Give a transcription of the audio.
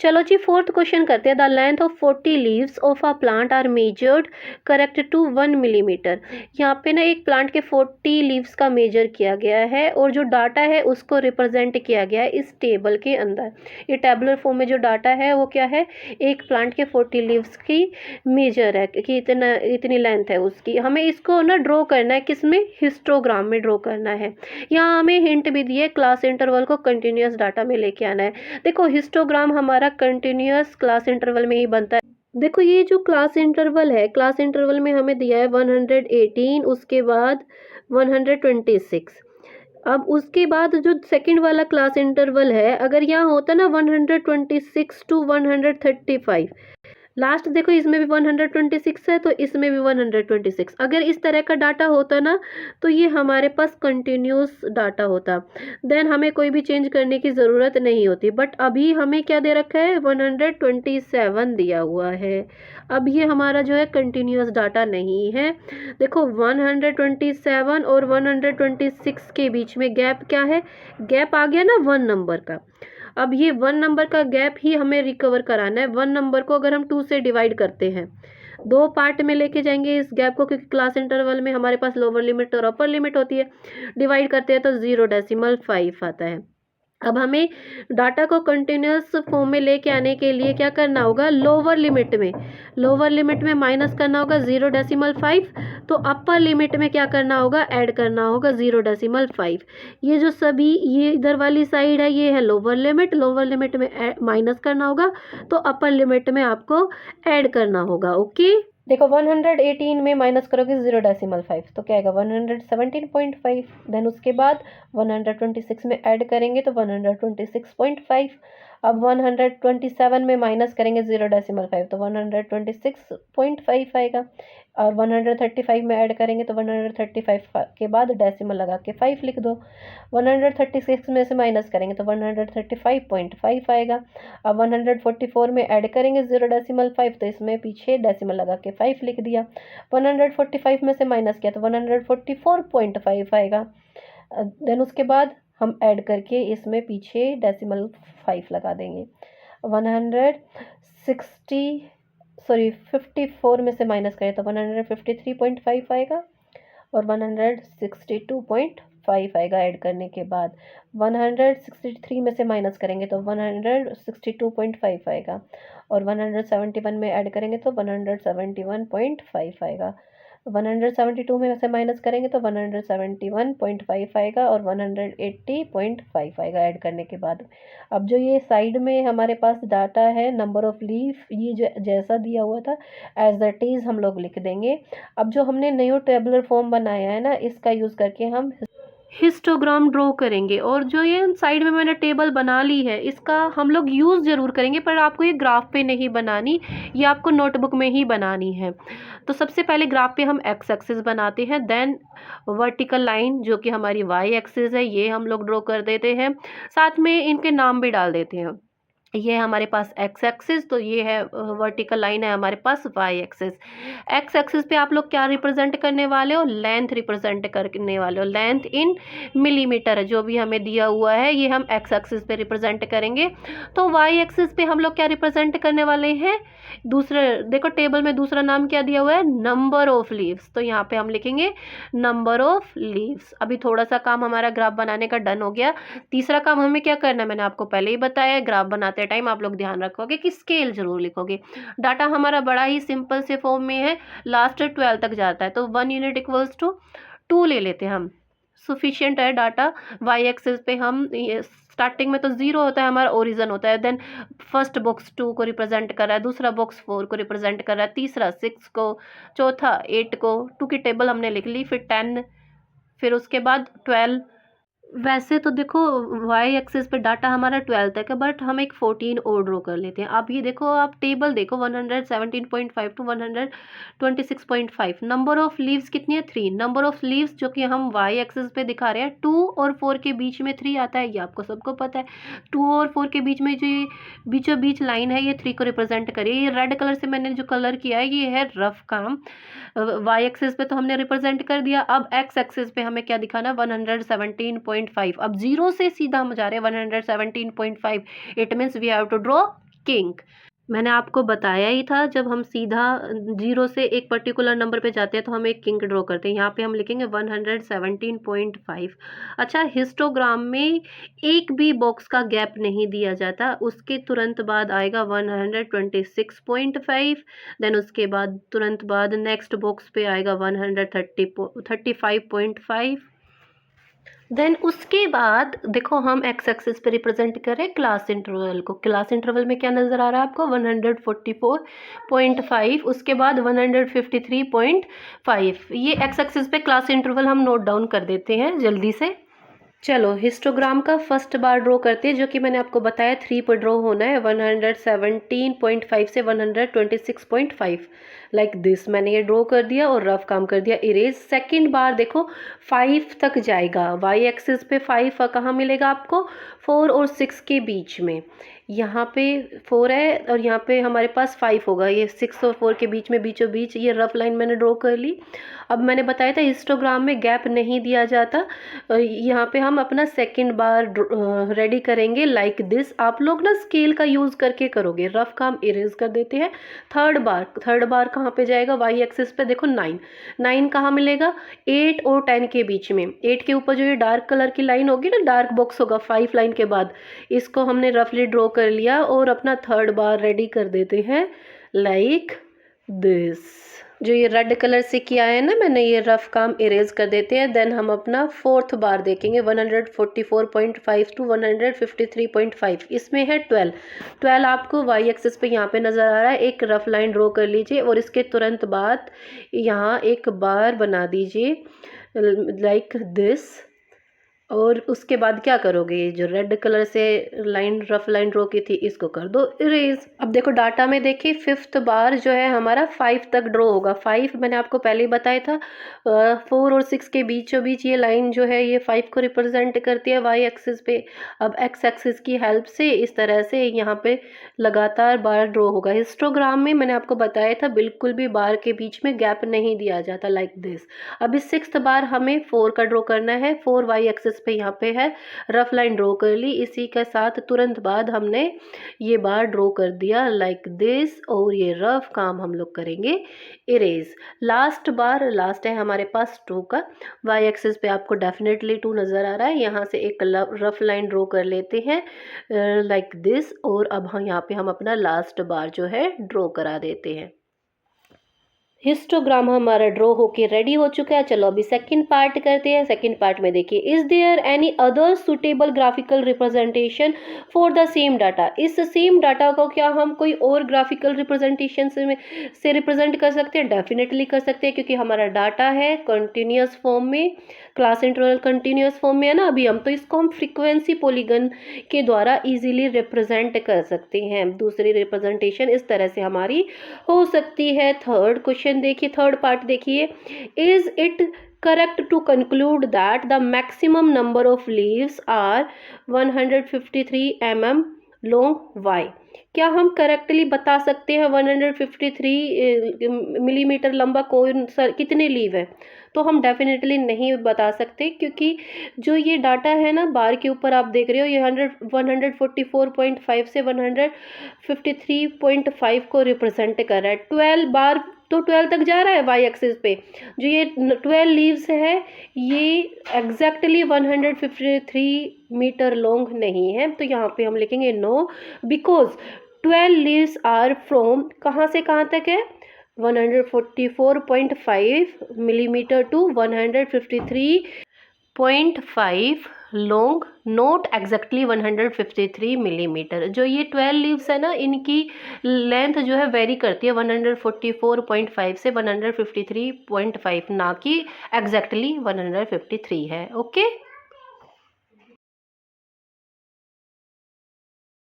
चलो जी, fourth question करते हैं। The length of 40 leaves of a plant are measured correct to 1 millimetre. यहाँ पे ना एक प्लांट के 40 लीव्स का मेजर किया गया है और जो डाटा है उसको रिप्रेजेंट किया गया है इस टेबल के अंदर। ये टेबुलर फॉर्म में जो डाटा है वो क्या है, एक प्लांट के 40 लीव्स की मेजर है कि इतना इतनी लेंथ है उसकी। हमें इसको ना ड्रॉ करना है, किस में, हिस्टोग्राम में ड्रॉ करना है। यहाँ हमें हिंट भी दिए, क्लास इंटरवल को कंटिन्यूस डाटा में लेके आना है। देखो हिस्टोग्राम हमारा कंटिन्यूस क्लास इंटरवल में ही बनता है। देखो ये जो क्लास इंटरवल है, क्लास इंटरवल में हमें दिया है 118, उसके बाद 126। अब उसके बाद जो सेकंड वाला क्लास इंटरवल है, अगर यहाँ होता ना 126 टू 135, लास्ट देखो इसमें भी 126 है तो इसमें भी 126। अगर इस तरह का डाटा होता ना तो ये हमारे पास कंटिन्यूस डाटा होता, देन हमें कोई भी चेंज करने की ज़रूरत नहीं होती। बट अभी हमें क्या दे रखा है, 127 दिया हुआ है। अब ये हमारा जो है कंटिन्यूस डाटा नहीं है। देखो 127 और 126 के बीच में गैप क्या है, गैप आ गया ना 1 नंबर का। अब ये 1 नंबर का गैप ही हमें रिकवर कराना है। 1 नंबर को अगर हम 2 से डिवाइड करते हैं, दो पार्ट में लेके जाएंगे इस गैप को, क्योंकि क्लास इंटरवल में हमारे पास लोअर लिमिट और अपर लिमिट होती है। डिवाइड करते हैं तो 0.5 आता है। अब हमें डाटा को कंटिन्यूस फॉर्म में लेके आने के लिए क्या करना होगा, लोअर लिमिट में माइनस करना होगा 0.5। तो अपर लिमिट में क्या करना होगा, ऐड करना होगा 0.5। ये जो सभी ये इधर वाली साइड है ये है लोअर लिमिट में माइनस करना होगा, तो अपर लिमिट में आपको ऐड करना होगा। ओके, देखो 118 में माइनस करोगे 0.5 तो क्या आएगा 117.5। देन उसके बाद 126 में ऐड करेंगे तो 126.5। अब 127 में माइनस करेंगे 0.5 तो 126.5 आएगा। और 135 में ऐड करेंगे तो 135 के बाद डेसिमल लगा के 5 लिख दो। 136 में से माइनस करेंगे तो 135.5 आएगा। अब 144 में ऐड करेंगे 0.5 तो इसमें पीछे डेसिमल लगा के 5 लिख दिया। 145 में से माइनस किया तो 144.5 आएगा। देन उसके बाद हम ऐड करके इसमें पीछे डेसिमल 5 लगा देंगे। 54 में से माइनस करें तो 153.5 आएगा और 162.5 आएगा ऐड करने के बाद। 163 में से माइनस करेंगे तो 162.5 आएगा और 171 में ऐड करेंगे तो 171.5 आएगा। 172 में से माइनस करेंगे तो 171.5 आएगा और 180.5 आएगा ऐड करने के बाद। अब जो ये साइड में हमारे पास डाटा है नंबर ऑफ लीफ, ये जो जैसा दिया हुआ था एज दैट इज हम लोग लिख देंगे। अब जो हमने न्यू टेबुलर फॉर्म बनाया है ना, इसका यूज़ करके हम हिस्टोग्राम ड्रॉ करेंगे। और जो ये साइड में मैंने टेबल बना ली है इसका हम लोग यूज़ ज़रूर करेंगे, पर आपको ये ग्राफ पे नहीं बनानी, ये आपको नोटबुक में ही बनानी है। तो सबसे पहले ग्राफ पे हम एक्स एक्सिस बनाते हैं, देन वर्टिकल लाइन जो कि हमारी वाई एक्सिस है ये हम लोग ड्रॉ कर देते हैं, साथ में इनके नाम भी डाल देते हैं। ये हमारे पास एक्स एक्सिस, तो ये है वर्टिकल लाइन है हमारे पास वाई एक्सिस। एक्स एक्सिस पे आप लोग क्या रिप्रेजेंट करने वाले हो, लेंथ रिप्रेजेंट करने वाले हो। लेंथ इन मिलीमीटर है जो भी हमें दिया हुआ है, ये हम एक्स एक्सिस पे रिप्रेजेंट करेंगे। तो वाई एक्सिस पे हम लोग क्या रिप्रेजेंट करने वाले हैं, दूसरे देखो टेबल में दूसरा नाम क्या दिया हुआ है, नंबर ऑफ लीव्स। तो यहाँ पे हम लिखेंगे नंबर ऑफ लीव्स। अभी थोड़ा सा काम हमारा ग्राफ बनाने का डन हो गया। तीसरा काम हमें क्या करना है, मैंने आपको पहले ही बताया है, ग्राफ बनाते टाइम आप लोग ध्यान रखोगे कि स्केल जरूर लिखोगे। डाटा हमारा बड़ा ही सिंपल से फॉर्म में है, लास्ट 12 तक जाता है, तो 1 यूनिट इक्वल्स टू 2 ले लेते हैं हम, सफिशिएंट है डाटा। वाई एक्सिस पे हम स्टार्टिंग में तो 0 होता है हमारा, ओरिजिन होता है, देन फर्स्ट बॉक्स 2 को रिप्रेजेंट कर रहा है, दूसरा बॉक्स 4 को रिप्रेजेंट कर रहा है, तीसरा 6 को, चौथा 8 को, 2 की टेबल हमने लिख ली, फिर 10, फिर उसके बाद 12। वैसे तो देखो वाई एक्सिस पे डाटा हमारा 12 तक है, बट हम एक 14 और ड्रॉ कर लेते हैं। अब ये देखो, आप टेबल देखो 117.5 टू 126.5। नंबर ऑफ लीव्स कितनी है, 3। नंबर ऑफ लीव्स जो कि हम वाई एक्सिस पे दिखा रहे हैं, 2 और 4 के बीच में 3 आता है, ये आपको सबको पता है। 2 और 4 के बीच में जो ये बीचों बीच लाइन है ये 3 को रिप्रेजेंट करिए। ये रेड कलर से मैंने जो कलर किया है ये है रफ काम। वाई एक्सिस पे तो हमने रिप्रेजेंट कर दिया। अब एक्स एक्सिस पे हमें क्या दिखाना, 117.5। अब 0 से सीधा हम जा रहे हैं 117.5। It means we have to draw king. मैंने आपको बताया ही था, जब हम सीधा 0 से एक पर्टिकुलर नंबर पे जाते हैं तो हम एक किंग ड्रॉ करते हैं। यहाँ पे हम लिखेंगे 117.5। अच्छा, हिस्टोग्राम में एक भी बॉक्स का गैप नहीं दिया जाता। उसके तुरंत बाद आएगा 126.5, देन उसके बाद तुरंत बाद नेक्स्ट बॉक्स पे आएगा 135.5। देन उसके बाद देखो, हम एक्स एक्सिस पे रिप्रेजेंट करें क्लास इंटरवल को। क्लास इंटरवल में क्या नज़र आ रहा है आपको? 144.5, उसके बाद 153.5। ये एक्स एक्सिस पे क्लास इंटरवल हम नोट डाउन कर देते हैं जल्दी से। चलो हिस्टोग्राम का फर्स्ट बार ड्रॉ करते हैं, जो कि मैंने आपको बताया 3 पर ड्रॉ होना है। 117.5 से 126.5 लाइक दिस। मैंने ये ड्रॉ कर दिया और रफ काम कर दिया, इरेज। सेकंड बार देखो 5 तक जाएगा। वाई एक्सिस पे 5 कहाँ मिलेगा आपको? 4 और 6 के बीच में। यहाँ पे 4 है और यहाँ पे हमारे पास 5 होगा। ये 6 और 4 के बीच में, बीचों बीच ये रफ लाइन मैंने ड्रॉ कर ली। अब मैंने बताया था हिस्टोग्राम में गैप नहीं दिया जाता। यहाँ पे हम अपना सेकंड बार रेडी करेंगे लाइक दिस। आप लोग ना स्केल का यूज़ करके करोगे, रफ काम इरेज कर देते हैं। थर्ड बार कहाँ पे जाएगा? वाई एक्सिस पे देखो 9 कहाँ मिलेगा? 8 और 10 के बीच में। 8 के ऊपर जो ये डार्क कलर की लाइन होगी ना, डार्क बॉक्स होगा 5 लाइन के बाद, इसको हमने रफली ड्रॉ कर लिया और अपना थर्ड बार रेडी कर देते हैं लाइक दिस। जो ये रेड कलर से किया है ना मैंने, ये रफ काम इरेज कर देते हैं। देन हम अपना फोर्थ बार देखेंगे 144.5 टू 153.5। इसमें है 12 आपको वाई एक्सिस पे यहाँ पे नज़र आ रहा है। एक रफ लाइन ड्रॉ कर लीजिए और इसके तुरंत बाद यहाँ एक बार बना दीजिए लाइक दिस। और उसके बाद क्या करोगे? जो रेड कलर से लाइन, रफ लाइन ड्रॉ की थी, इसको कर दो इरेज। अब देखो डाटा में देखिए, फिफ्थ बार जो है हमारा 5 तक ड्रॉ होगा। 5 मैंने आपको पहले ही बताया था, 4 और 6 के बीचों बीच ये लाइन जो है ये 5 को रिप्रेजेंट करती है वाई एक्सिस पे। अब एक्स एक्सिस की हेल्प से इस तरह से यहाँ पे लगातार बार ड्रॉ होगा। हिस्टोग्राम में मैंने आपको बताया था बिल्कुल भी बार के बीच में गैप नहीं दिया जाता लाइक दिस। अब इस 6th बार हमें 4 का ड्रॉ करना है। 4 वाई एक्सिस पे यहाँ पे है, रफ लाइन ड्रॉ कर ली। इसी के साथ तुरंत बाद हमने ये बार ड्रॉ कर दिया लाइक दिस और ये रफ काम हम लोग करेंगे इरेज। लास्ट लास्ट है हमारे पास 2 का। वाई एक्सिस पे आपको डेफिनेटली 2 नज़र आ रहा है। यहाँ से एक रफ लाइन ड्रॉ कर लेते हैं लाइक दिस और अब हम यहाँ पे हम अपना लास्ट बार जो है ड्रॉ करा देते हैं। हिस्टोग्राम हमारा ड्रॉ होके रेडी हो चुका है। चलो अभी सेकंड पार्ट करते हैं। सेकंड पार्ट में देखिए, is there any other suitable graphical representation for the same data. इस सेम डाटा को क्या हम कोई और ग्राफिकल रिप्रेजेंटेशन से रिप्रेजेंट कर सकते हैं? डेफिनेटली कर सकते हैं, क्योंकि हमारा डाटा है कंटिन्यूस फॉर्म में, क्लास इंटरवल कंटिन्यूस फॉर्म में है ना अभी हम, तो इसको हम फ्रीक्वेंसी पॉलीगन के द्वारा इजीली रिप्रेजेंट कर सकते हैं। दूसरी रिप्रेजेंटेशन इस तरह से हमारी हो सकती है। थर्ड क्वेश्चन देखिए, थर्ड पार्ट देखिए, is it correct to conclude that the maximum number of leaves are 153 mm long why. क्या हम करेक्टली बता सकते हैं 153 मिलीमीटर लंबा कौन सा, कितने लीव है? तो हम डेफिनेटली नहीं बता सकते, क्योंकि जो ये डाटा है ना बार के ऊपर आप देख रहे हो, ये 144.5 से 153.5 को रिप्रेजेंट कर रहा है। 12 बार तो 12 तक जा रहा है वाई एक्सिस पे। जो ये 12 लीव्स है ये एग्जैक्टली 153 मीटर लॉन्ग नहीं है, तो यहाँ पे हम लिखेंगे no, because 12 leaves are from कहाँ से कहाँ तक है? 144.5 millimetre to 153.5 long, not exactly 153 millimetre. जो ये 12 लीव्स है ना, इनकी लेंथ जो है वेरी करती है 144.5 से 153.5, ना कि एग्जैक्टली 153 है। ओके।